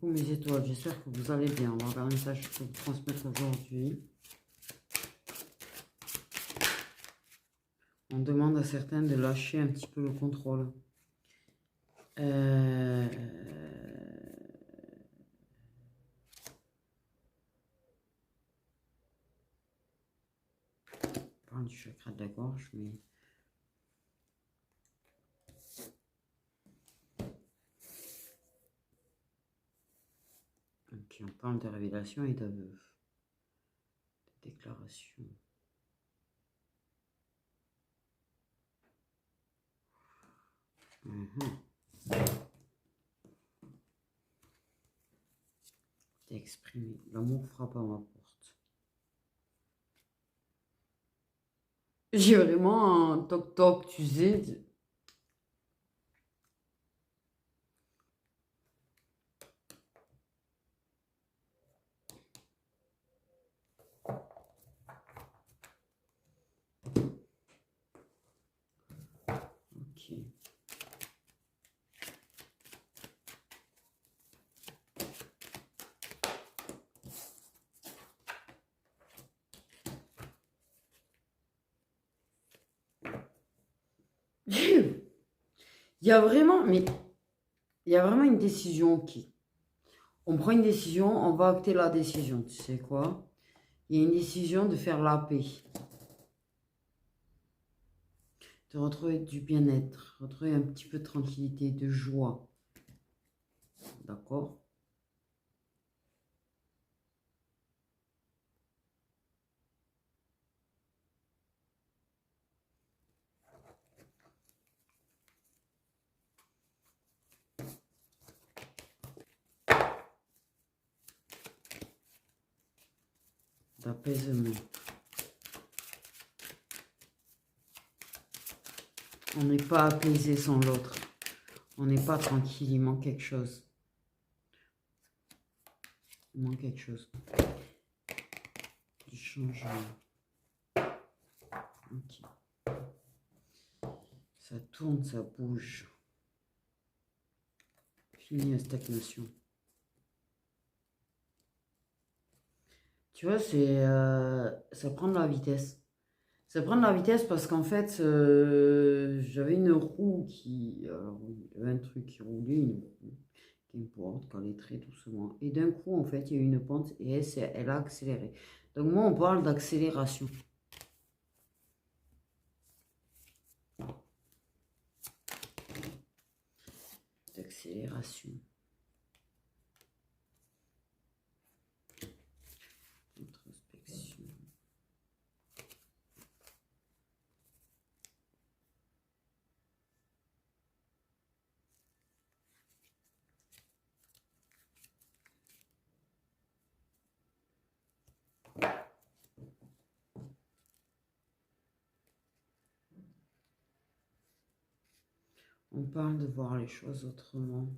Coucou mes étoiles, j'espère que vous allez bien. On va voir un message que je peux vous transmettre aujourd'hui. On demande à certains de lâcher un petit peu le contrôle. On parle du chakra de la gorge, mais... Ok, on parle de révélation et d'aveu. De déclaration. Exprimé. L'amour frappe à ma porte. J'ai vraiment un toc-toc, tu sais. Ok. Il y a vraiment, mais il y a vraiment une décision qui. On prend une décision, on va acter la décision. Tu sais quoi? Il y a une décision de faire la paix. De retrouver du bien-être, retrouver un petit peu de tranquillité, de joie. D'accord? D'apaisement. On n'est pas apaisé sans l'autre. On n'est pas tranquille, il manque quelque chose. Il manque quelque chose. Du changement. Ok. Ça tourne, ça bouge. Fini la stagnation. Tu vois, c'est ça prend de la vitesse. Ça prend de la vitesse parce qu'en fait, j'avais une roue qui... Alors, il y avait un truc qui roulait, une roue, qu'importe, qui allait très doucement. Et d'un coup, en fait, il y a eu une pente et elle a accéléré. Donc moi, on parle d'accélération. D'accélération. Introspection. On parle de voir les choses autrement.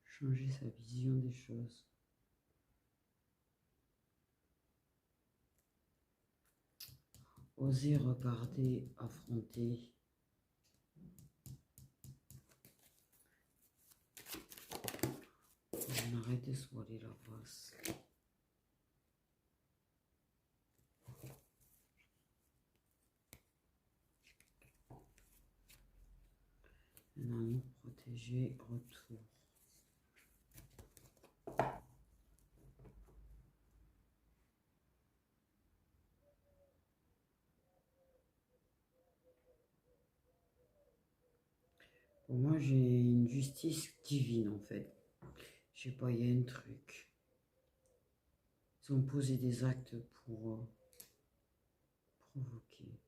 Changer sa vision des choses. Oser regarder, affronter. On arrête de se voiler la face. Un amour protégé, retour. Pour moi, j'ai une justice divine, en fait. Je sais pas, il y a un truc. Ils ont posé des actes pour provoquer.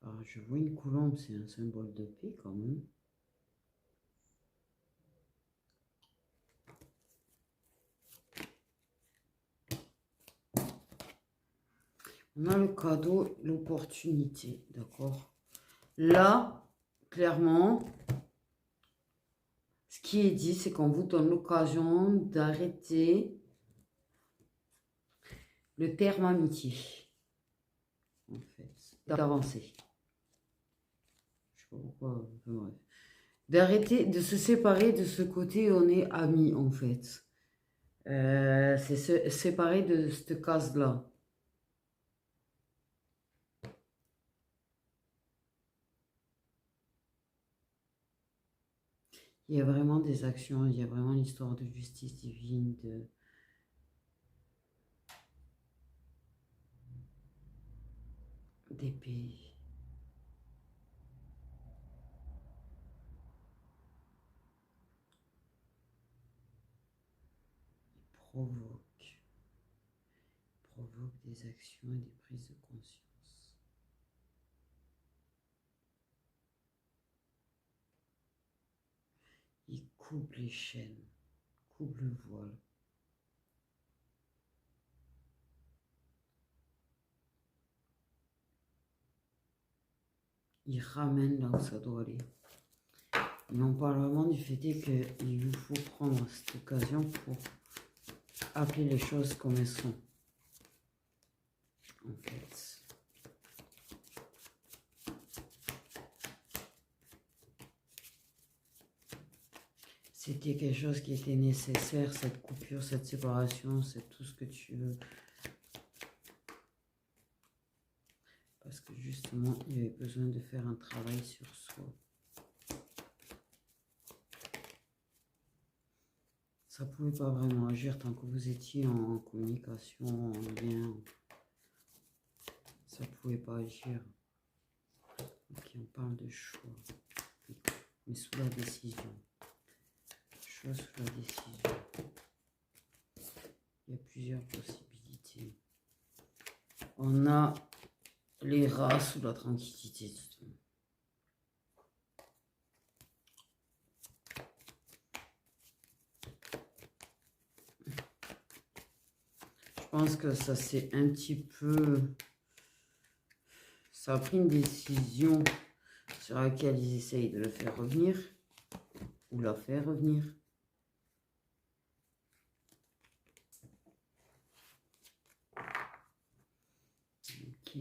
Alors, je vois une colombe, c'est un symbole de paix quand même. On a le cadeau, l'opportunité, d'accord? Là, clairement, ce qui est dit, c'est qu'on vous donne l'occasion d'arrêter le terme amitié, en fait, d'avancer. Je sais pas pourquoi, enfin, bref. D'arrêter, de se séparer de ce côté où on est amis, en fait. C'est se séparer de cette case-là. Il y a vraiment des actions, il y a vraiment l'histoire de justice divine, d'épée. Provoque. Provoque des actions et des prises de conscience. Il coupe les chaînes, coupe le voile. Il ramène là où ça doit aller. Mais on parle vraiment du fait qu'il vous faut prendre cette occasion pour appeler les choses comme elles sont. En fait. C'était quelque chose qui était nécessaire, cette coupure, cette séparation, c'est tout ce que tu veux. Parce que justement, il y avait besoin de faire un travail sur soi. Ça ne pouvait pas vraiment agir tant que vous étiez en communication, en lien. Ça ne pouvait pas agir. Ok, on parle de choix. Mais sous la décision. Choix sous la décision. Il y a plusieurs possibilités. On a les rats sous la tranquillité. Je pense que ça c'est un petit peu... Ça a pris une décision sur laquelle ils essayent de le faire revenir. Ou la faire revenir. Ok.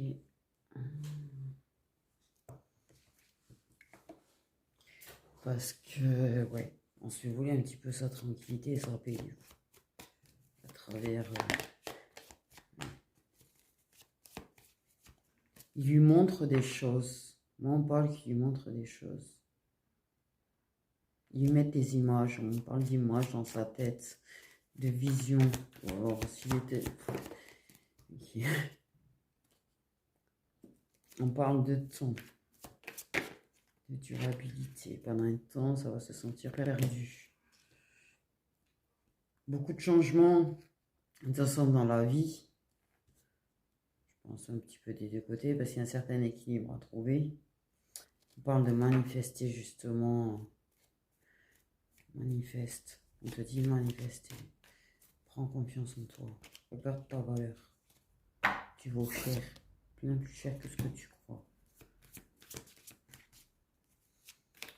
Parce que, ouais, on se fait voler un petit peu sa tranquillité et sa paix, du coup. À travers... il lui montre des choses. Moi, on parle qu'il lui montre des choses. Il lui met des images. On parle d'images dans sa tête. De vision. Ou alors, s'il était... Okay. On parle de temps. De durabilité. Pendant un temps, ça va se sentir perdu. Beaucoup de changements, de toute façon, dans la vie. Je pense un petit peu des deux côtés, parce qu'il y a un certain équilibre à trouver. On parle de manifester, justement. Manifeste. On te dit manifester. Prends confiance en toi. Regarde ta valeur. Tu vaux cher. Bien plus cher que ce que tu crois.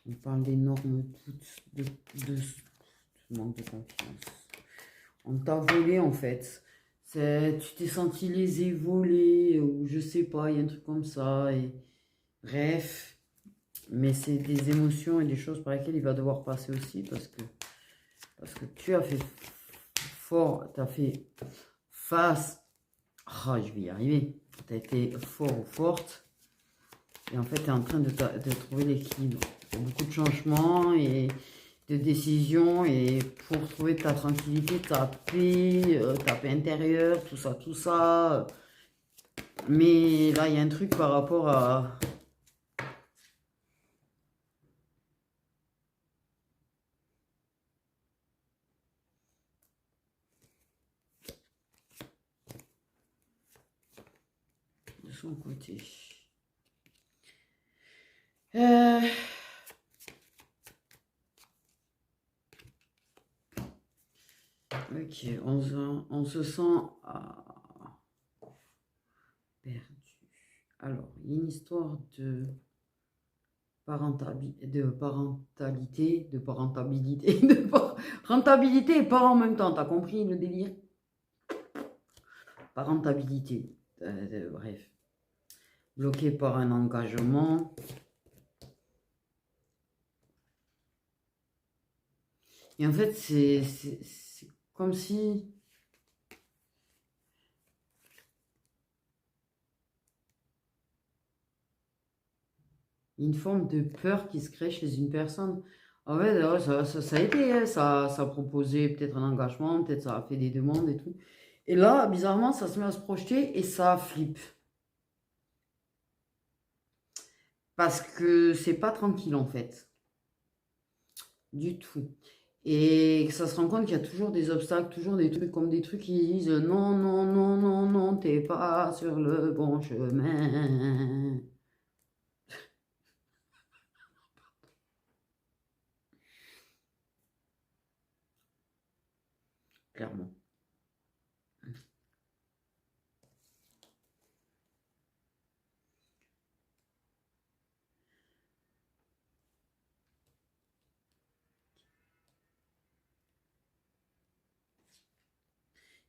On parle d'énormes doutes, de manque de confiance. On t'a volé en fait. Tu t'es senti lésé, volé, ou je sais pas, il y a un truc comme ça. Et... Bref. Mais c'est des émotions et des choses par lesquelles il va devoir passer aussi parce que tu as fait fort, tu as fait face. Ah, je vais y arriver. Tu as été fort ou forte. Et en fait, tu es en train de trouver l'équilibre. Il y a beaucoup de changements et de décisions. Et pour trouver ta tranquillité, ta paix intérieure, tout ça, tout ça. Mais là, il y a un truc par rapport à... de son côté. Ok, on se sent perdu. Alors, il y a une histoire de parentalité, rentabilité et pas en même temps. T'as compris le délire? Parentabilité. Bref. Bloqué par un engagement. Et en fait, c'est comme si... une forme de peur qui se crée chez une personne. En fait, ouais, ça a été, hein, ça a proposé peut-être un engagement, peut-être ça a fait des demandes et tout. Et là, bizarrement, ça se met à se projeter et ça flippe. Parce que c'est pas tranquille en fait. Du tout. Et que ça se rend compte qu'il y a toujours des obstacles, toujours des trucs comme des trucs qui disent non, non, non, non, non, t'es pas sur le bon chemin. Clairement.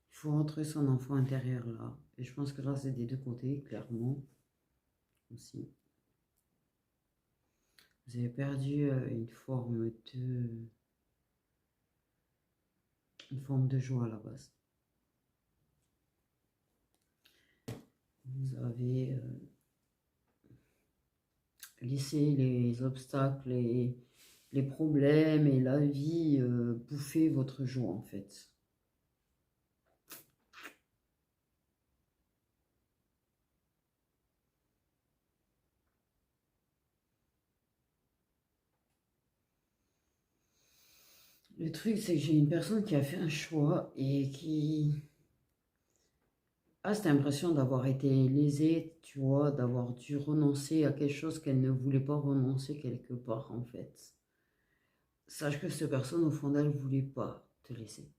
Il faut retrouver son enfant intérieur là. Et je pense que là, c'est des deux côtés, clairement. Aussi. Vous avez perdu une forme de joie à la base. Vous avez laissé les obstacles et les problèmes et la vie bouffer votre joie en fait. Le truc, c'est que j'ai une personne qui a fait un choix et qui a cette impression d'avoir été lésée, tu vois, d'avoir dû renoncer à quelque chose qu'elle ne voulait pas renoncer quelque part, en fait. Sache que cette personne, au fond d'elle, ne voulait pas te laisser.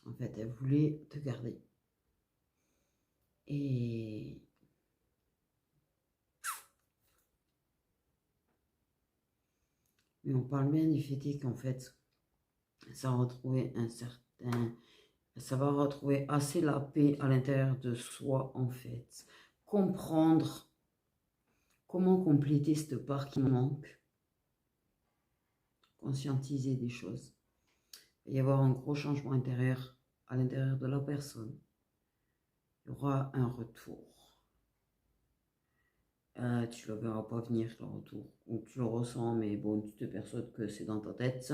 En fait, elle voulait te garder. Et... mais on parle bien du fait qu'en fait, ça va retrouver ça va retrouver assez la paix à l'intérieur de soi, en fait. Comprendre comment compléter cette part qui manque. Conscientiser des choses. Il va y avoir un gros changement intérieur à l'intérieur de la personne. Il y aura un retour. Tu ne le verras pas venir, le retour. Ou tu le ressens, mais bon, tu te persuades que c'est dans ta tête.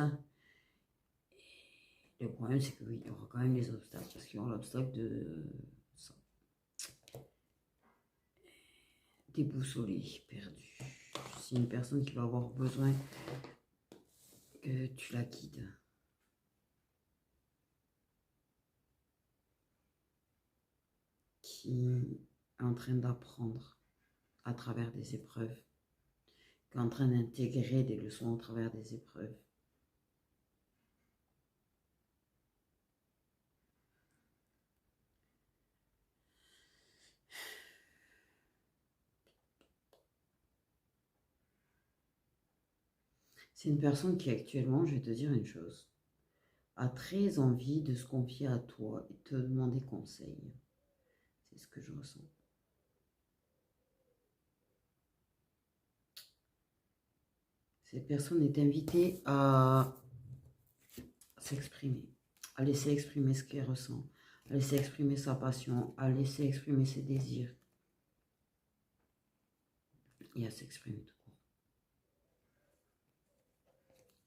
Et le problème, c'est que oui, il y aura quand même des obstacles. Parce qu'il y aura l'obstacle de ça. Déboussolé, perdu. C'est une personne qui va avoir besoin que tu la guides. Qui est en train d'apprendre à travers des épreuves, qui est en train d'intégrer des leçons à travers des épreuves. C'est une personne qui actuellement, je vais te dire une chose, a très envie de se confier à toi et te demander conseil. C'est ce que je ressens. Cette personne est invitée à s'exprimer, à laisser exprimer ce qu'elle ressent, à laisser exprimer sa passion, à laisser exprimer ses désirs et à s'exprimer tout court.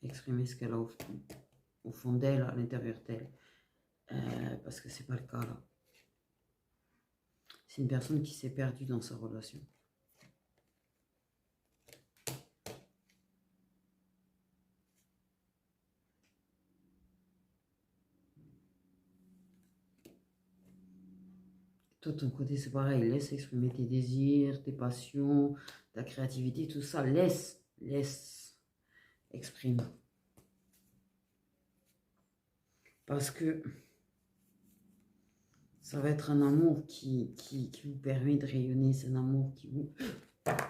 Exprimer ce qu'elle a au fond d'elle, à l'intérieur d'elle, parce que c'est pas le cas là. C'est une personne qui s'est perdue dans sa relation. Toi, de ton côté, c'est pareil. Laisse exprimer tes désirs, tes passions, ta créativité, tout ça. Laisse exprime. Parce que Ça va être un amour qui vous permet de rayonner. C'est un amour qui vous... Pardon.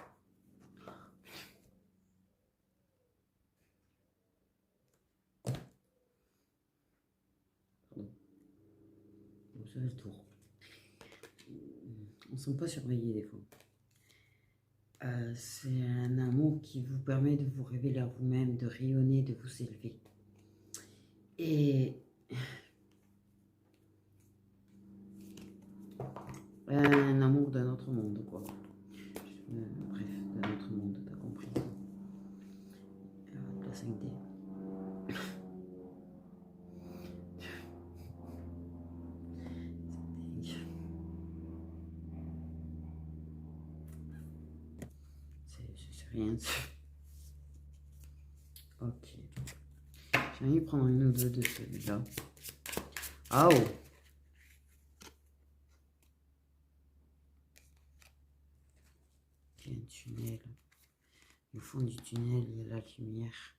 Vous avez le tour. On ne sent pas surveillé des fois. C'est un amour qui vous permet de vous révéler à vous-même, de rayonner, de vous élever. Et un amour d'un autre monde, quoi. Bref, d'un autre monde, t'as compris. La 5D. C'est rien. Ok. J'ai envie de prendre une ou deux de celui-là. Ah oh! Il y a un tunnel. Au fond du tunnel, il y a la lumière.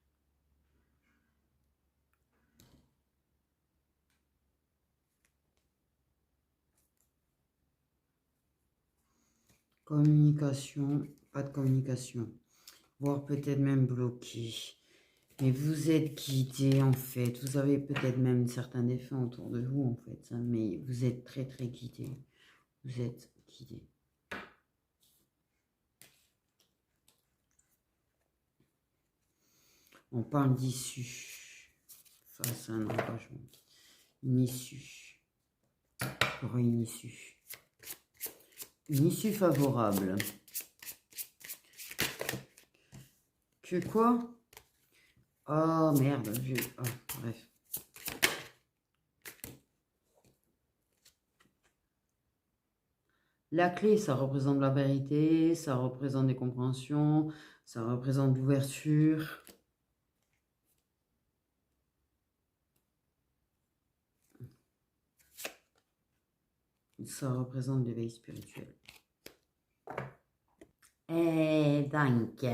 Communication, pas de communication. Voire peut-être même bloqué. Mais vous êtes guidé en fait. Vous avez peut-être même certains défauts autour de vous en fait. Hein, mais vous êtes très très guidé. Vous êtes guidé. On parle d'issue. Face à un engagement. Une issue. Il y aura une issue. Une issue favorable. Que quoi? Oh merde, oh, bref. La clé, ça représente la vérité, ça représente des compréhensions, ça représente l'ouverture. Ça représente l'éveil spirituel. Et donc,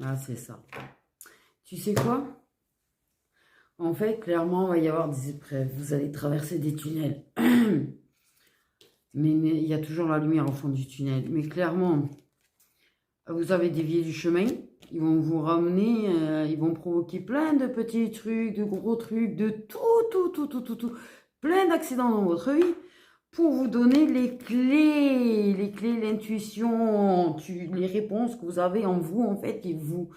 ah, c'est ça. Tu sais quoi? En fait, clairement, il va y avoir des épreuves. Vous allez traverser des tunnels. Mais il y a toujours la lumière au fond du tunnel. Mais clairement, vous avez dévié du chemin. Ils vont vous ramener, ils vont provoquer plein de petits trucs, de gros trucs, de tout. Plein d'accidents dans votre vie pour vous donner les clés, l'intuition, les réponses que vous avez en vous, en fait, et vous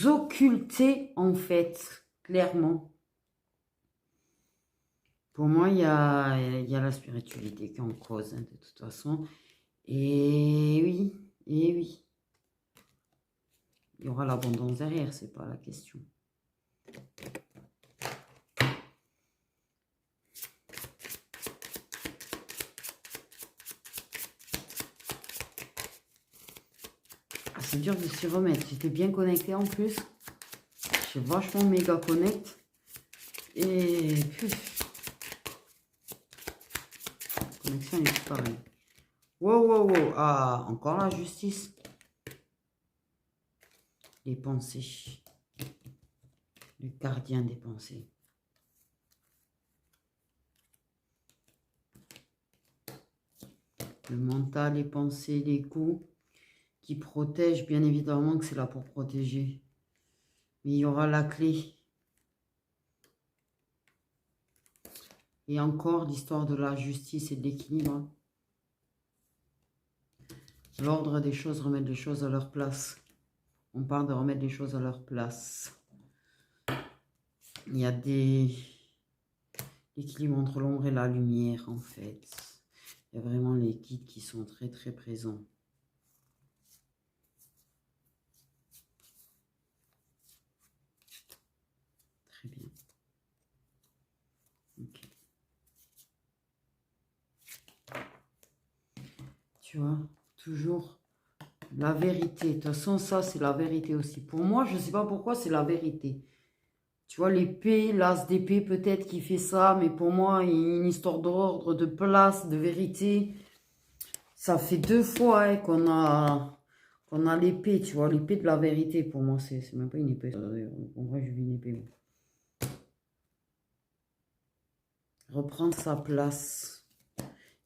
occultez, en fait, clairement. Pour moi, il y a la spiritualité qui est en cause, hein, de toute façon. Et oui, et oui. Il y aura l'abondance derrière, c'est pas la question. Ah, c'est dur de s'y remettre. J'étais bien connecté en plus. Je suis vachement méga connecte. Et la connexion est plus pareille. Wow. Ah, encore la justice. Les pensées. Le gardien des pensées. Le mental, les pensées, les coups qui protègent, bien évidemment que c'est là pour protéger. Mais il y aura la clé. Et encore l'histoire de la justice et de l'équilibre. L'ordre des choses, remettre les choses à leur place. On parle de remettre les choses à leur place. Il y a l'équilibre entre l'ombre et la lumière, en fait. Il y a vraiment les guides qui sont très, très présents. Très bien. Ok. Tu vois, toujours la vérité. De toute façon, ça, c'est la vérité aussi. Pour moi, je ne sais pas pourquoi, c'est la vérité. Tu vois, l'épée, l'as d'épée peut-être qui fait ça, mais pour moi, il y a une histoire d'ordre, de place, de vérité. Ça fait 2 fois hein, qu'on a l'épée, tu vois, l'épée de la vérité. Pour moi, c'est même pas une épée. En vrai, je vis une épée. Reprendre sa place.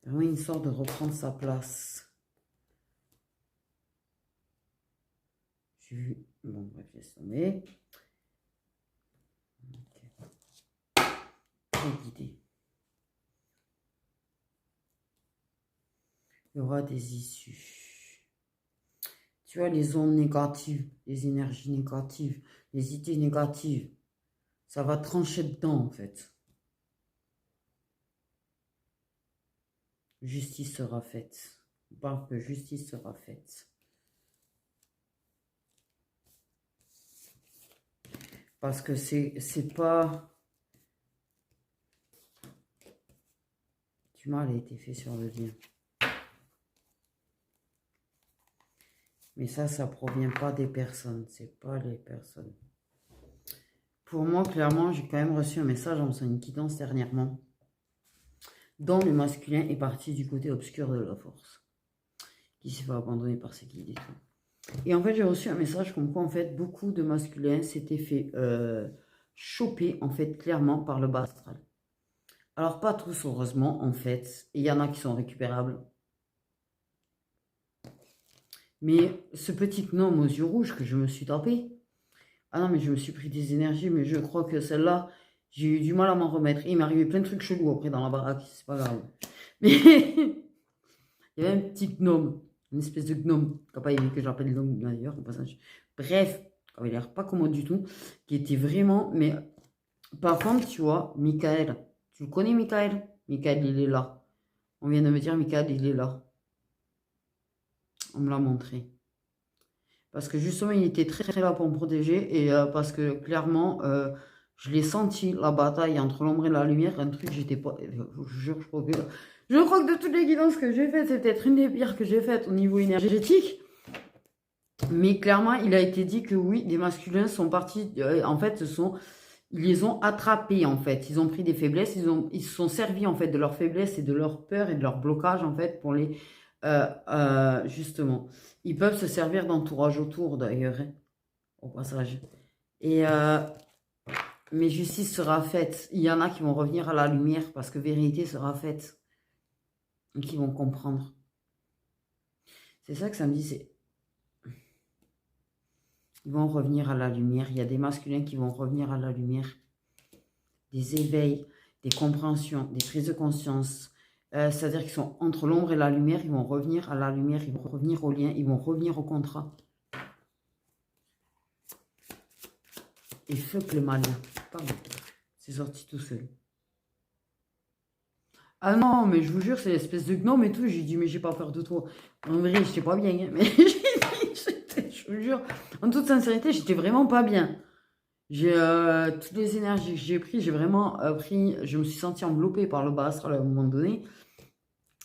Vraiment une sorte de reprendre sa place. J'ai vu. Bon, bref, laisse tomber. Okay. Très guidé. Il y aura des issues. Tu vois, les ondes négatives, les énergies négatives, les idées négatives, ça va trancher dedans, en fait. Justice sera faite. On parle que justice sera faite. Parce que c'est pas... Du mal a été fait sur le lien. Mais ça provient pas des personnes. C'est pas les personnes. Pour moi, clairement, j'ai quand même reçu un message en faisant une guidance dernièrement. Dont le masculin est parti du côté obscur de la force. Qui s'est fait abandonner par ses guides et tout. Et en fait, j'ai reçu un message comme quoi, en fait, beaucoup de masculins s'étaient fait choper, en fait, clairement par le bas astral. Alors, pas tous, heureusement, en fait. Il y en a qui sont récupérables. Mais ce petit gnome aux yeux rouges que je me suis tapé, ah non, mais je me suis pris des énergies, mais je crois que celle-là, j'ai eu du mal à m'en remettre. Et il m'est arrivé plein de trucs chelous après dans la baraque, c'est pas grave. Mais il y avait un petit gnome, une espèce de gnome, qui n'a pas aimé que j'appelle gnome d'ailleurs, au passage. Bref, qui avait l'air pas commode du tout, qui était vraiment... Mais par contre, tu vois, Michael, tu le connais, Michael? Michael, il est là. On vient de me dire, Michael, il est là. On me l'a montré. Parce que justement, il était très très là pour me protéger. Et parce que clairement, je l'ai senti, la bataille entre l'ombre et la lumière. Un truc, j'étais pas... Je jure, je crois que de toutes les guidances que j'ai faites, c'est peut-être une des pires que j'ai faites au niveau énergétique. Mais clairement, il a été dit que oui, les masculins sont partis... en fait, ils les ont attrapés, en fait. Ils ont pris des faiblesses. Ils se sont servis, en fait, de leurs faiblesses et de leur peur et de leur blocage, en fait, pour les... justement... Ils peuvent se servir d'entourage autour, d'ailleurs, hein, au passage. Et mais justice sera faite. Il y en a qui vont revenir à la lumière parce que vérité sera faite. Et qui vont comprendre. C'est ça que ça me dit, c'est... Ils vont revenir à la lumière. Il y a des masculins qui vont revenir à la lumière. Des éveils, des compréhensions, des prises de conscience. C'est-à-dire qu'ils sont entre l'ombre et la lumière. Ils vont revenir à la lumière. Ils vont revenir au lien. Ils vont revenir au contrat. Et fuck le malin. Pardon. C'est sorti tout seul. Ah non, mais je vous jure, c'est l'espèce de gnome et tout. J'ai dit, mais j'ai pas peur de toi. En vrai, j'étais pas bien. Hein, mais je vous jure, en toute sincérité, j'étais vraiment pas bien. J'ai toutes les énergies que j'ai prises, j'ai vraiment pris. Je me suis sentie enveloppée par le bas astral à un moment donné.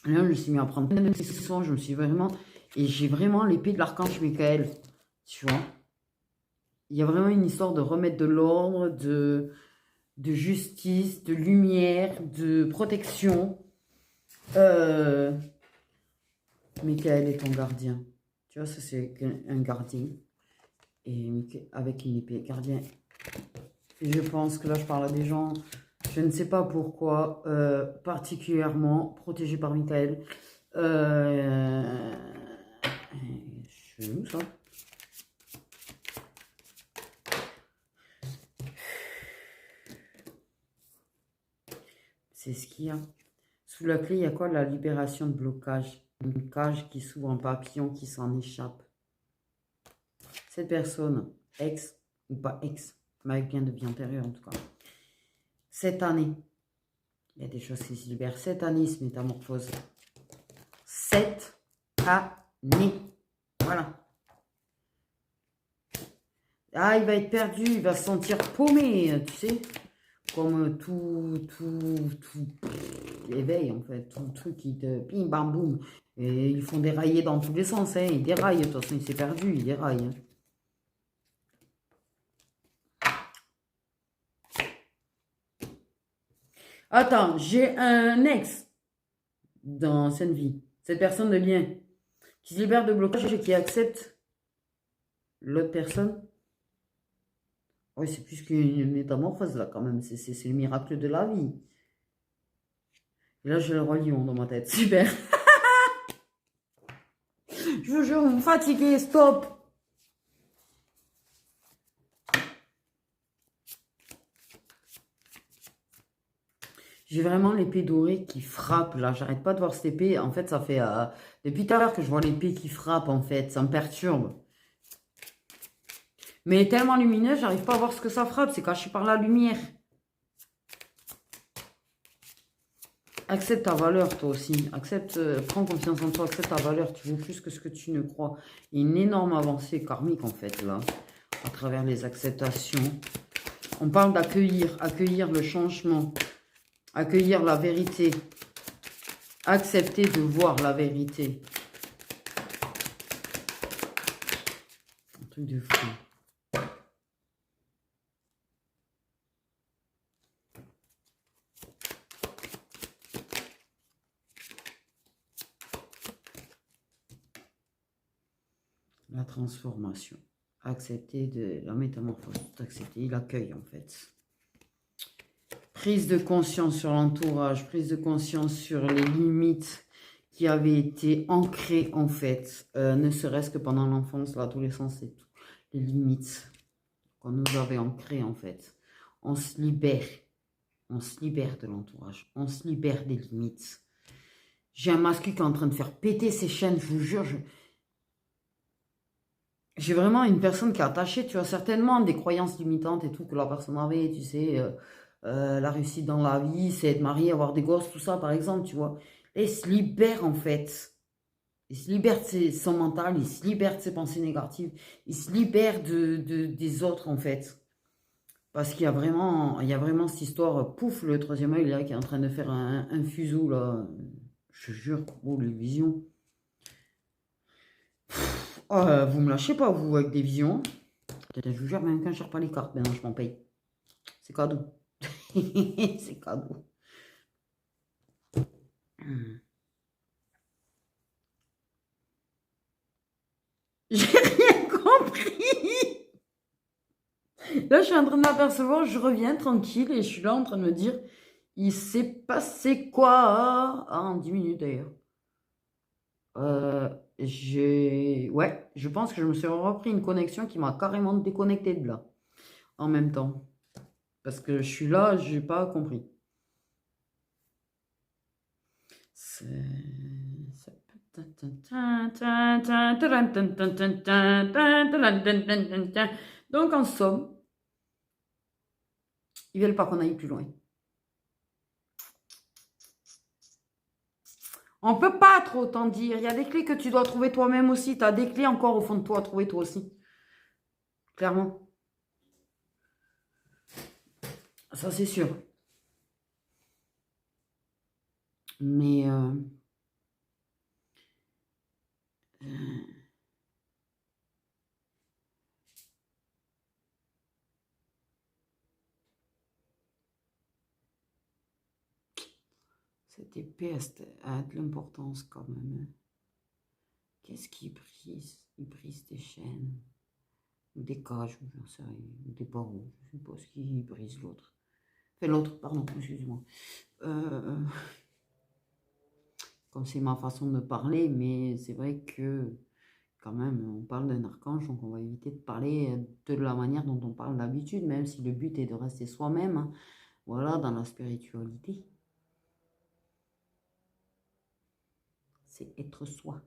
Là, je me suis mis à prendre plein de sons. Je me suis vraiment. Et j'ai vraiment l'épée de l'archange Michael. Tu vois. Il y a vraiment une histoire de remettre de l'ordre, de justice, de lumière, de protection. Michael est ton gardien. Tu vois, ça c'est un gardien. Et avec une épée gardien. Et je pense que là, je parle à des gens, je ne sais pas pourquoi, particulièrement protégés par Michael. Je sais où ça? C'est ce qu'il y a. Sous la clé, il y a quoi? La libération de blocage. Une cage qui s'ouvre, un papillon qui s'en échappe. Cette personne, ex ou pas ex, mais avec bien de vie antérieure en tout cas. Cette année, il y a des choses qui se libèrent. Cette année, il se métamorphose. Cette année. Voilà. Ah, il va être perdu, il va se sentir paumé, tu sais. Comme tout éveil, en fait. Tout le truc qui te ping, bam, boum. Et ils font dérailler dans tous les sens, hein. Il déraille, de toute façon, il s'est perdu, il déraille. Hein. Attends, j'ai un ex dans cette vie. Cette personne de lien qui se libère de blocage et qui accepte l'autre personne. Oui, c'est plus qu'une métamorphose, là, quand même. C'est le miracle de la vie. Et là, j'ai le roi lion dans ma tête. Super. Je vous jure, vous me fatiguez. Stop. J'ai vraiment l'épée dorée qui frappe. Là, j'arrête pas de voir cette épée. En fait, ça fait depuis tout à l'heure que je vois l'épée qui frappe, en fait. Ça me perturbe. Mais elle est tellement lumineuse, j'arrive pas à voir ce que ça frappe. C'est caché par la lumière. Accepte ta valeur, toi aussi. Accepte, prends confiance en toi. Accepte ta valeur. Tu vaux plus que ce que tu ne crois. Il y a une énorme avancée karmique, en fait, là. À travers les acceptations. On parle d'accueillir. Accueillir le changement. Accueillir la vérité. Accepter de voir la vérité. Un truc de fou. La transformation. Accepter de la métamorphose. Accepter, il accueille en fait. Prise de conscience sur l'entourage. Prise de conscience sur les limites qui avaient été ancrées en fait. Ne serait-ce que pendant l'enfance, l'adolescence et tout. Les limites qu'on nous avait ancrées en fait. On se libère. On se libère de l'entourage. On se libère des limites. J'ai un masculin qui est en train de faire péter ses chaînes, je vous jure. J'ai vraiment une personne qui est attachée, tu vois, certainement des croyances limitantes et tout que la personne avait, tu sais, la réussite dans la vie, c'est être marié, avoir des gosses, tout ça, par exemple, tu vois. Et il se libère, en fait. Il se libère de son mental, il se libère de ses pensées négatives, il se libère des autres, en fait. Parce il y a vraiment cette histoire, pouf, le troisième œil, là, qui est en train de faire un fuseau, là. Je te jure, gros, les visions. Oh, vous me lâchez pas, vous, avec des visions. Je vous jure, même quand je ne pas les cartes, maintenant je m'en paye. C'est cadeau. C'est cadeau. J'ai rien compris. Là, je suis en train de m'apercevoir, je reviens tranquille et je suis là en train de me dire, il s'est passé quoi? Ah, en 10 minutes d'ailleurs. Ouais, je pense que je me suis repris une connexion qui m'a carrément déconnecté de là. En même temps. Parce que je suis là, j'ai pas compris. Donc en somme, ils veulent pas qu'on aille plus loin. On peut pas trop t'en dire. Il y a des clés que tu dois trouver toi-même aussi. Tu as des clés encore au fond de toi à trouver toi aussi. Clairement. Ça, c'est sûr. Mais... cette épée a de l'importance quand même. Qu'est-ce qui brise? Il brise des chaînes. Ou des cages, j'en sais rien. Ou des barreaux. Je suppose qu'il brise l'autre. Enfin, l'autre, pardon, excuse-moi. Comme c'est ma façon de parler, mais c'est vrai que quand même, on parle d'un archange, donc on va éviter de parler de la manière dont on parle d'habitude, même si le but est de rester soi-même, hein, voilà, dans la spiritualité. C'est être soi.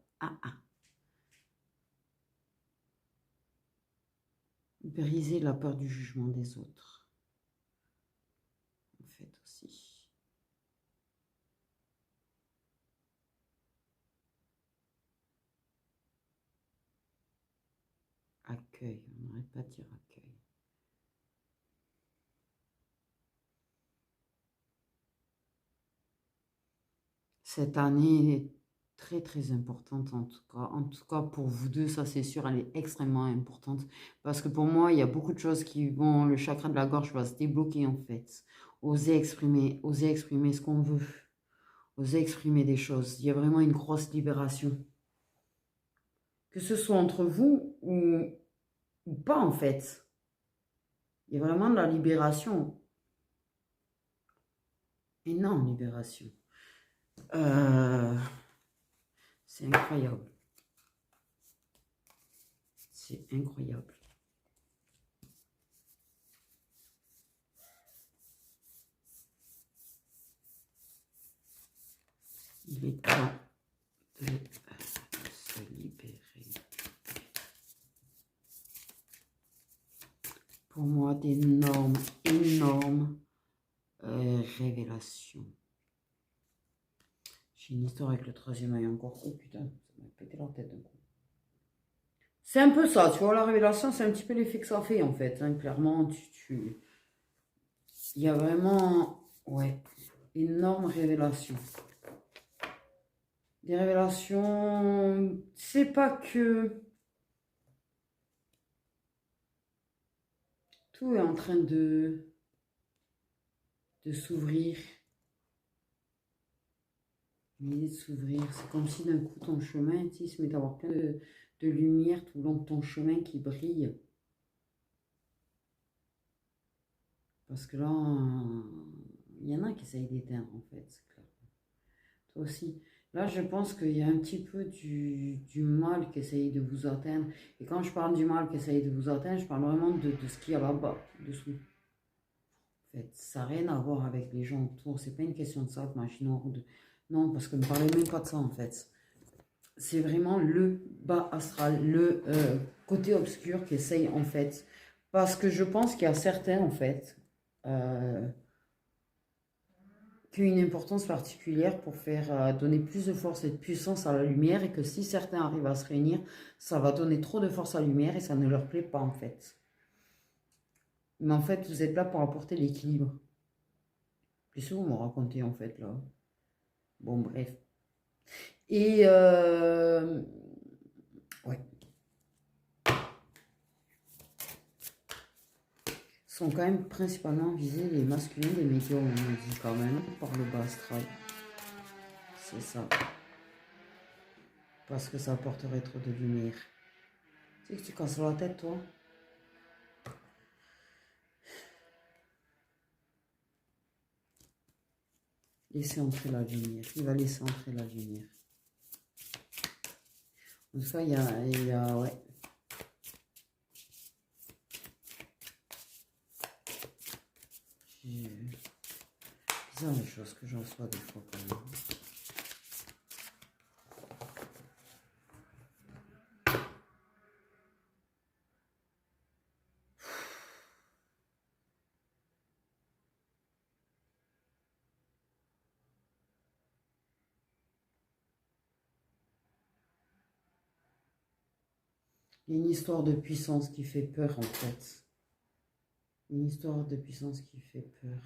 Briser la peur du jugement des autres. En fait aussi. Accueil, on n'arrête pas de dire accueil. Cette année est très très importante en tout cas pour vous deux, ça c'est sûr, elle est extrêmement importante parce que pour moi il y a beaucoup de choses qui vont, le chakra de la gorge va se débloquer en fait, oser exprimer ce qu'on veut, oser exprimer des choses, il y a vraiment une grosse libération, que ce soit entre vous ou pas en fait, il y a vraiment de la libération, énorme libération. Euh, c'est incroyable. C'est incroyable. Il est temps de se libérer. Pour moi, d'énormes, énormes révélations. J'ai une histoire avec le troisième œil encore. Oh putain, ça m'a pété la tête d'un coup. C'est un peu ça, tu vois, la révélation, c'est un petit peu l'effet que ça fait en fait. Hein. Clairement, il y a vraiment, ouais, énorme révélation. Des révélations, c'est pas que tout est en train de s'ouvrir. L'idée de s'ouvrir, c'est comme si d'un coup ton chemin, tu sais, il se met à avoir plein de lumière tout le long de ton chemin qui brille. Parce que là, il y en a qui essayent d'éteindre en fait, c'est clair. Toi aussi. Là, je pense qu'il y a un petit peu du mal qui essaye de vous atteindre. Et quand je parle du mal qui essaye de vous atteindre, je parle vraiment de ce qu'il y a là-bas, dessous. En fait, ça n'a rien à voir avec les gens autour. C'est pas une question de ça, de magie noire. Non, parce que ne parlez même pas de ça en fait. C'est vraiment le bas astral, le côté obscur qui essaye en fait. Parce que je pense qu'il y a certains en fait qui ont une importance particulière pour faire donner plus de force et de puissance à la lumière et que si certains arrivent à se réunir, ça va donner trop de force à la lumière et ça ne leur plaît pas en fait. Mais en fait, vous êtes là pour apporter l'équilibre. Qu'est-ce que vous me racontez en fait là? Bon, bref. Et ouais. Sont quand même principalement visés les masculins des médiums, on me dit quand même, par le bas astral. C'est ça. Parce que ça apporterait trop de lumière. Tu sais que tu casses la tête, toi? Laissez entrer la lumière. Il va laisser entrer la lumière. En tout cas, ouais. C'est bizarre les choses que j'en reçois des fois quand même. Il y a une histoire de puissance qui fait peur en fait. Une histoire de puissance qui fait peur.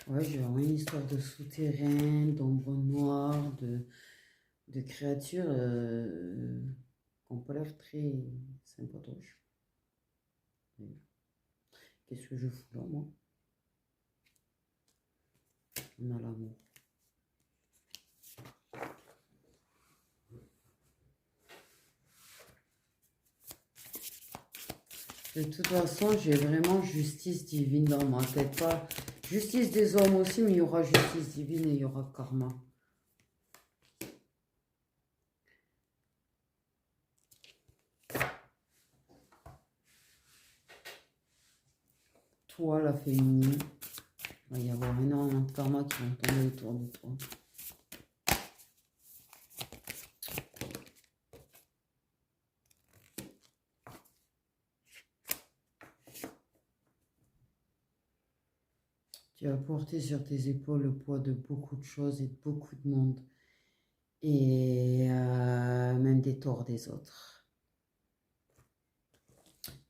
Ouais, j'ai vraiment une histoire de souterrain, d'ombre noire, de créatures qui n'ont pas l'air très sympatoches. Qu'est-ce que je fous là, moi? On a l'amour. De toute façon, j'ai vraiment justice divine dans ma tête. Pas justice des hommes aussi, mais il y aura justice divine et il y aura karma. Toi, la féminine, il va y avoir énormément de karma qui vont tomber autour de toi. Tu vas porter sur tes épaules le poids de beaucoup de choses et de beaucoup de monde. Et même des torts des autres.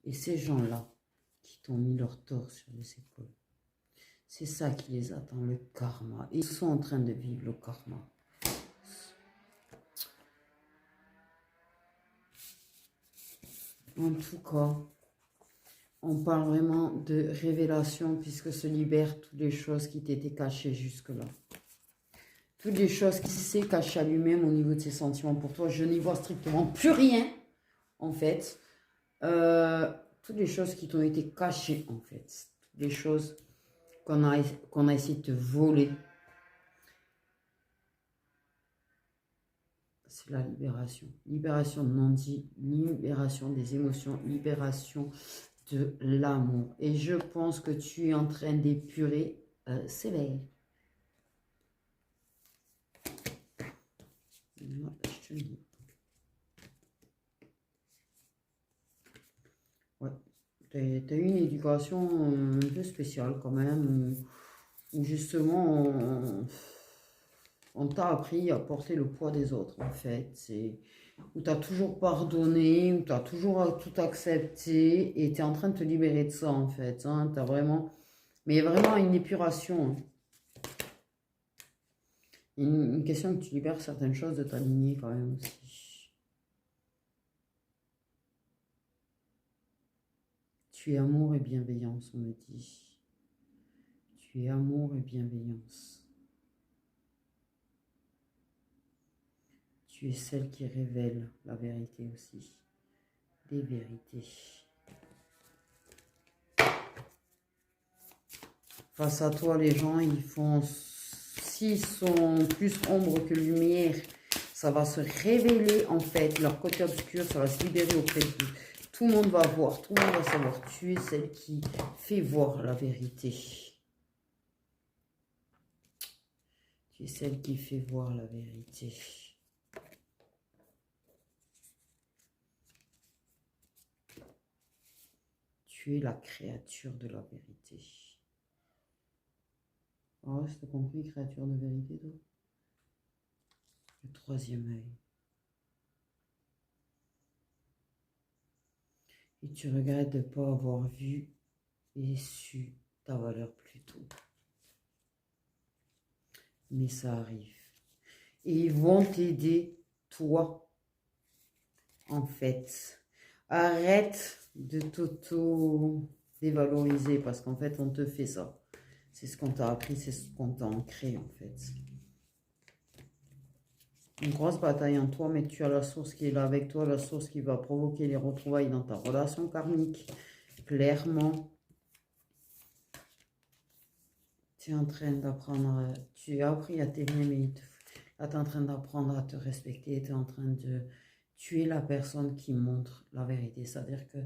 Et ces gens-là qui t'ont mis leur tort sur les épaules, C'est ça qui les attend, le karma. Ils sont en train de vivre le karma. En tout cas, on parle vraiment de révélation puisque se libèrent toutes les choses qui t'étaient cachées jusque-là. Toutes les choses qui s'est cachées à lui-même au niveau de ses sentiments pour toi. Je n'y vois strictement plus rien, en fait. Toutes les choses qui t'ont été cachées, en fait. Toutes les choses qu'on a essayé de te voler. C'est la libération. Libération de non-dit, libération des émotions, libération de l'amour. Et je pense que tu es en train d'épurer sévère. Je te le dis. Ouais. Tu as eu une éducation un peu spéciale quand même, où justement on t'a appris à porter le poids des autres en fait. Où tu as toujours pardonné, où tu as toujours tout accepté et tu es en train de te libérer de ça en fait. Hein. Tu as vraiment, mais vraiment une épuration. Hein. Une question que tu libères certaines choses de ta lignée quand même aussi. Tu es amour et bienveillance, on me dit. Tu es amour et bienveillance. Tu es celle qui révèle la vérité aussi. Des vérités. Face à toi, les gens, ils font... S'ils sont plus ombre que lumière, ça va se révéler en fait. Leur côté obscur, ça va se libérer auprès de vous. Tout le monde va voir, tout le monde va savoir. Tu es celle qui fait voir la vérité. Tu es celle qui fait voir la vérité. Tu es la créature de la vérité. Oh, je t'ai compris, créature de vérité, toi. Le troisième œil. Et tu regrettes de ne pas avoir vu et su ta valeur plus tôt. Mais ça arrive. Et ils vont t'aider, toi, en fait. Arrête de t'auto-dévaloriser parce qu'en fait, on te fait ça. C'est ce qu'on t'a appris, c'est ce qu'on t'a ancré, en fait. Une grosse bataille en toi, mais tu as la source qui est là avec toi, la source qui va provoquer les retrouvailles dans ta relation karmique. Clairement, tu es en train d'apprendre, tu as appris à t'aimer, mais là, tu es en train d'apprendre à te respecter, tu es en train de... Tu es la personne qui montre la vérité, c'est-à-dire que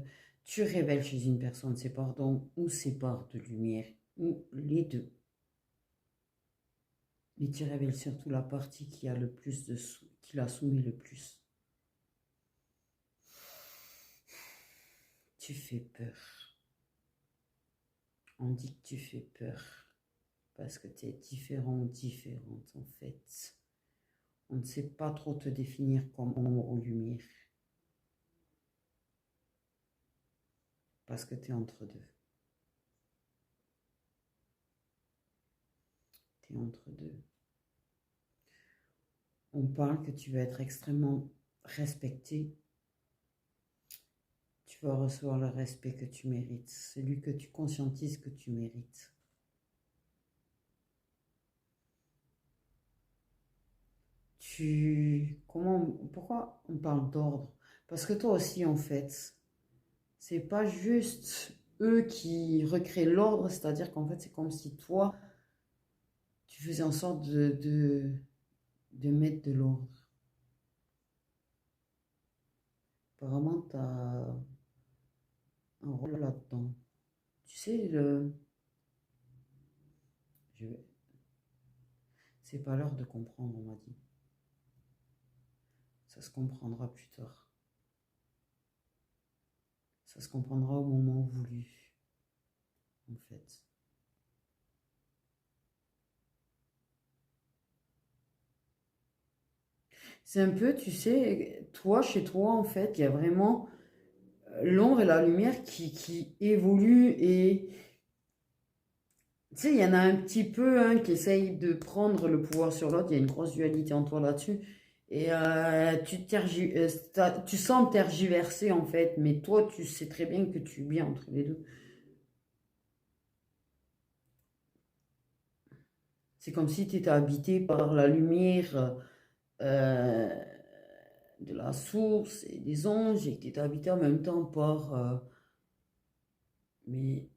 tu révèles chez une personne ses parts d'ombre ou ses parts de lumière, ou les deux. Mais tu révèles surtout la partie qui a le plus de qui l'a soumis le plus. Tu fais peur. On dit que tu fais peur parce que tu es différent ou différente en fait. On ne sait pas trop te définir comme ombre ou lumière. Parce que tu es entre deux. Tu es entre deux. On parle que tu vas être extrêmement respecté. Tu vas recevoir le respect que tu mérites. Celui que tu conscientises que tu mérites. Pourquoi on parle d'ordre? Parce que toi aussi, en fait, c'est pas juste eux qui recréent l'ordre, c'est-à-dire qu'en fait, c'est comme si toi, tu faisais en sorte de mettre de l'ordre. Apparemment, tu as un rôle là-dedans. Tu sais, c'est pas l'heure de comprendre, on m'a dit. Ça se comprendra plus tard. Ça se comprendra au moment voulu, en fait. C'est un peu, tu sais, toi, chez toi, en fait, il y a vraiment l'ombre et la lumière qui évoluent et Tu sais, il y en a un petit peu qui essaye de prendre le pouvoir sur l'autre. Il y a une grosse dualité en toi là-dessus. Et tu sens tergiverser en fait, mais toi, tu sais très bien que tu es bien entre les deux. C'est comme si tu étais habité par la lumière euh, de la source et des anges et que tu étais habité en même temps par... mais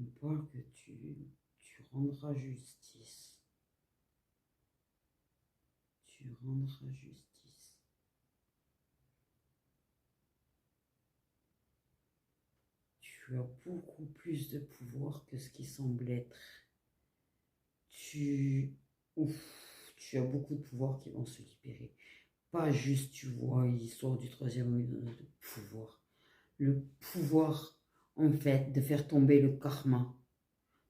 on parle que tu rendras justice. Tu rendras justice. Tu as beaucoup plus de pouvoir que ce qui semble être. Tu, ouf, tu as beaucoup de pouvoirs qui vont se libérer. Pas juste, tu vois, l'histoire du troisième œil de pouvoir. Le pouvoir, en fait, de faire tomber le karma,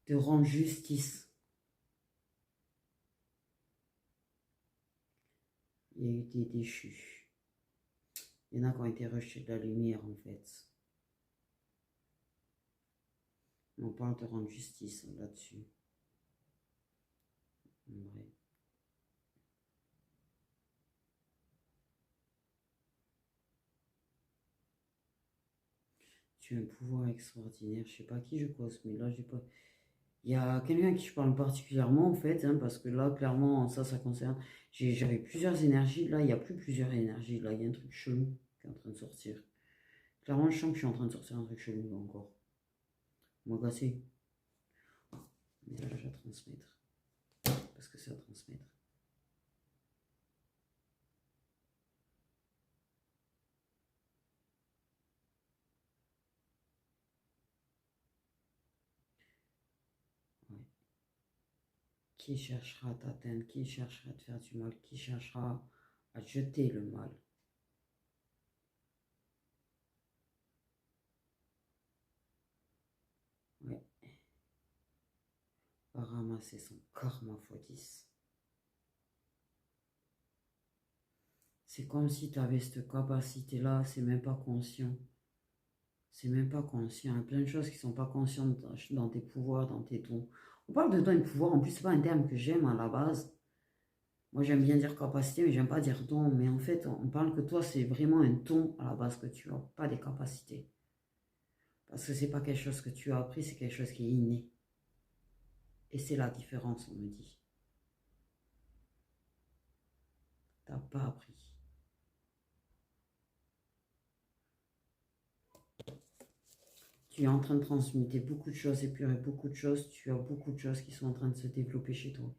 de rendre justice. Il y a eu des déchus. Il y en a qui ont été rejetés de la lumière, en fait. On parle de rendre justice là-dessus. Ouais. Tu as un pouvoir extraordinaire. Je sais pas à qui je cause, mais là, j'ai pas. Il y a quelqu'un à qui je parle particulièrement, en fait, parce que là, clairement, ça concerne. J'avais plusieurs énergies. Là, il n'y a plus plusieurs énergies. Là, il y a un truc chelou qui est en train de sortir. Clairement, je sens que je suis en train de sortir un truc chelou là encore. On va passer. Message à transmettre. Parce que c'est à transmettre. Ouais. Qui cherchera à t'atteindre? Qui cherchera à te faire du mal? Qui cherchera à jeter le mal? Ouais. Va ramasser son karma x 10. C'est comme si tu avais cette capacité-là, c'est même pas conscient. C'est même pas conscient. Il y a plein de choses qui sont pas conscientes dans tes pouvoirs, dans tes dons. On parle de dons et de pouvoir, en plus, c'est pas un terme que j'aime à la base. Moi, j'aime bien dire capacité, mais j'aime pas dire don. Mais en fait, on parle que toi, c'est vraiment un don à la base que tu as, pas des capacités. Parce que c'est pas quelque chose que tu as appris, c'est quelque chose qui est inné. Et c'est la différence, on me dit. T'as pas appris. Tu es en train de transmuter beaucoup de choses, épurer beaucoup de choses. Tu as beaucoup de choses qui sont en train de se développer chez toi.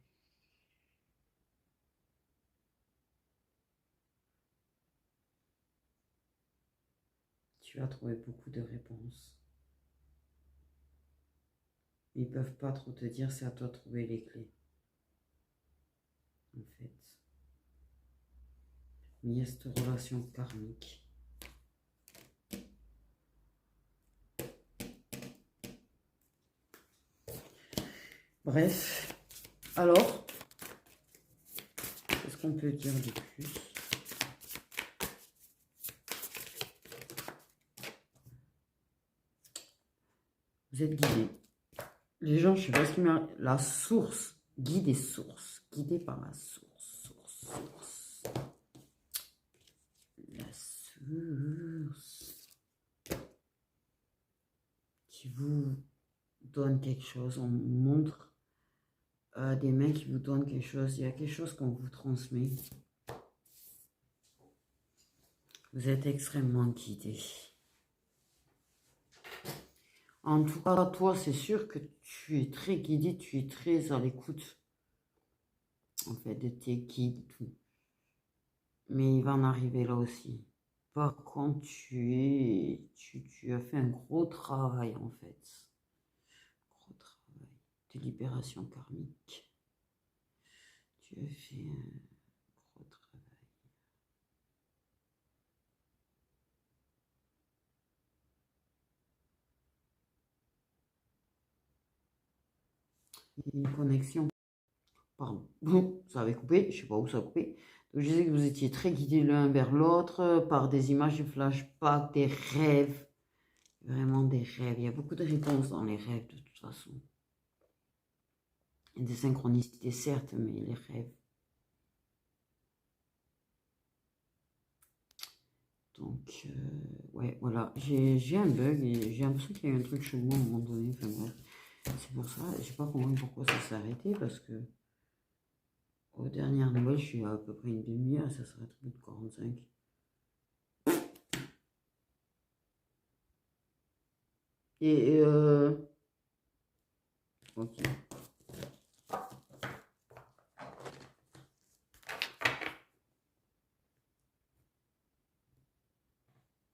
Tu as trouvé beaucoup de réponses. Ils ne peuvent pas trop te dire, c'est à toi de trouver les clés. En fait. Mais il y a cette relation karmique. Bref. Alors, qu'est-ce qu'on peut dire de plus? Vous êtes guidés. Les gens, je sais pas ce qui m'arrive. La source. Guidé source. Guidé par la source. Source. La source. Qui vous donne quelque chose. On montre des mains qui vous donnent quelque chose. Il y a quelque chose qu'on vous transmet. Vous êtes extrêmement guidé. En tout cas, toi, c'est sûr que tu es très guidé, tu es très à l'écoute, en fait, de tes guides, tout. Mais il va en arriver là aussi. Par contre, tu as fait un gros travail, en fait. Gros travail de libération karmique. Tu as fait un gros travail. Une connexion. Pardon. Bon, ça avait coupé, je sais pas où ça a coupé. Donc, je disais que vous étiez très guidés l'un vers l'autre par des images, des flashbacks, des rêves. Vraiment des rêves. Il y a beaucoup de réponses dans les rêves de toute façon. Il y a des synchronicités certes, mais les rêves. Donc, ouais, voilà. J'ai un bug et j'ai l'impression qu'il y a eu un truc chelou à un moment donné. Enfin bref, c'est pour ça. Je sais pas comment pourquoi ça s'est arrêté parce que aux dernières nouvelles, je suis à peu près une demi-heure, ça s'arrête au bout de 45. Et ok.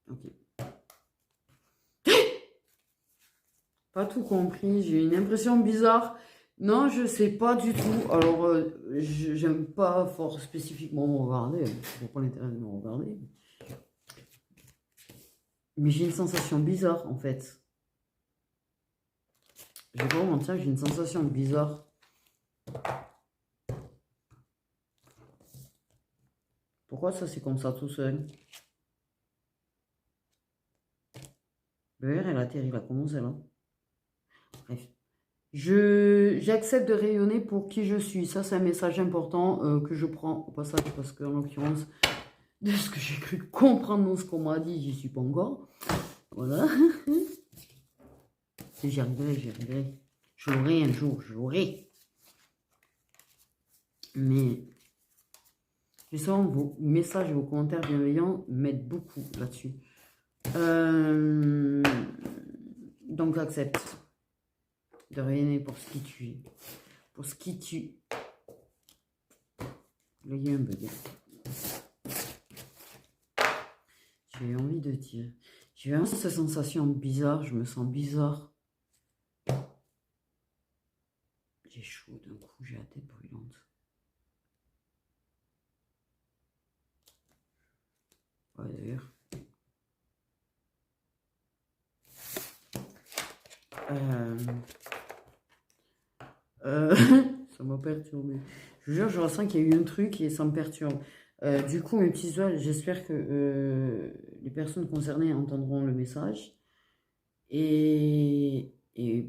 Ok. Pas tout compris, j'ai une impression bizarre. Non, je sais pas du tout. Alors, j'aime pas fort spécifiquement me regarder. Je vois pas l'intérêt de me regarder. Mais j'ai une sensation bizarre en fait. Je vais pas vous mentir, j'ai une sensation bizarre. Pourquoi ça c'est comme ça tout seul? Le verre elle atterrit là, comment c'est là? Bref. J'accepte de rayonner pour qui je suis. Ça c'est un message important que je prends au passage parce qu'en l'occurrence, de ce que j'ai cru comprendre dans ce qu'on m'a dit, j'y suis pas encore. Voilà. J'y arriverai, j'y arriverai. Je l'aurai un jour, je l'aurai. Mais justement, vos messages et vos commentaires bienveillants m'aident beaucoup là-dessus. Donc j'accepte de rayonner pour ce qui tu es. Pour ce qui tu... Là, il y a un bug. J'ai envie de dire... J'ai vraiment cette sensation bizarre, je me sens bizarre. J'ai chaud d'un coup, j'ai la tête brûlante. Ouais, d'ailleurs. Ça m'a perturbé. Je vous jure, je ressens qu'il y a eu un truc et ça me perturbe. Du coup, mes petits oies, j'espère que les personnes concernées entendront le message. Et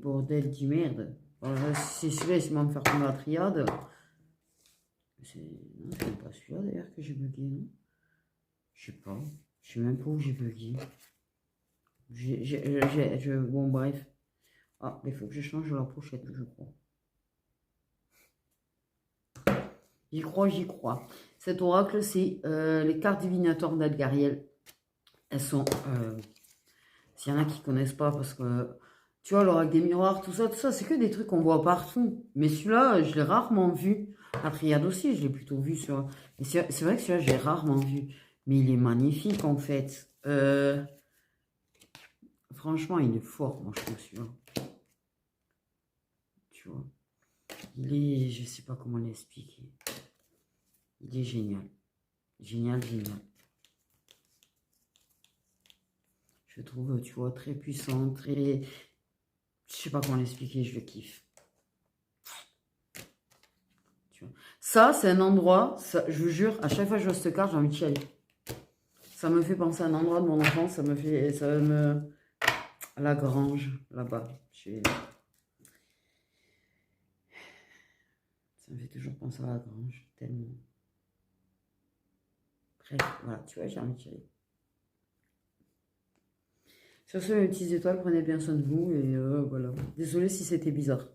bordel de merde. Voilà, c'est celui-là, il va me faire prendre la triade. Non, c'est pas celui-là d'ailleurs que j'ai bugué, non? Je sais pas. Je sais même pas où j'ai bugué. Bon, bref. Ah, il faut que je change la pochette, je crois. J'y crois, j'y crois. Cet oracle, c'est les cartes divinatoires d'Algariel. Elles sont... s'il y en a qui connaissent pas, parce que... Tu vois, l'oracle des miroirs, tout ça, c'est que des trucs qu'on voit partout. Mais celui-là, je l'ai rarement vu. La triade aussi, je l'ai plutôt vu sur... Mais c'est vrai que celui-là, je l'ai rarement vu. Mais il est magnifique, en fait. Franchement, il est fort, moi, je trouve, celui-là. Tu vois. Il est... Je sais pas comment l'expliquer. Il est génial. Génial, génial. Je trouve, tu vois, très puissant, très... Je sais pas comment l'expliquer, je le kiffe. Tu vois. Ça, c'est un endroit, ça, je vous jure, à chaque fois que je vois cette carte, j'ai envie de chialer. Ça me fait penser à un endroit de mon enfance, ça me... À la grange, là-bas. Ça me fait toujours penser à la grange, tellement. Bref, voilà, tu vois, j'ai envie de chialer. Sur ce, mes petites étoiles, prenez bien soin de vous et voilà. Désolée si c'était bizarre.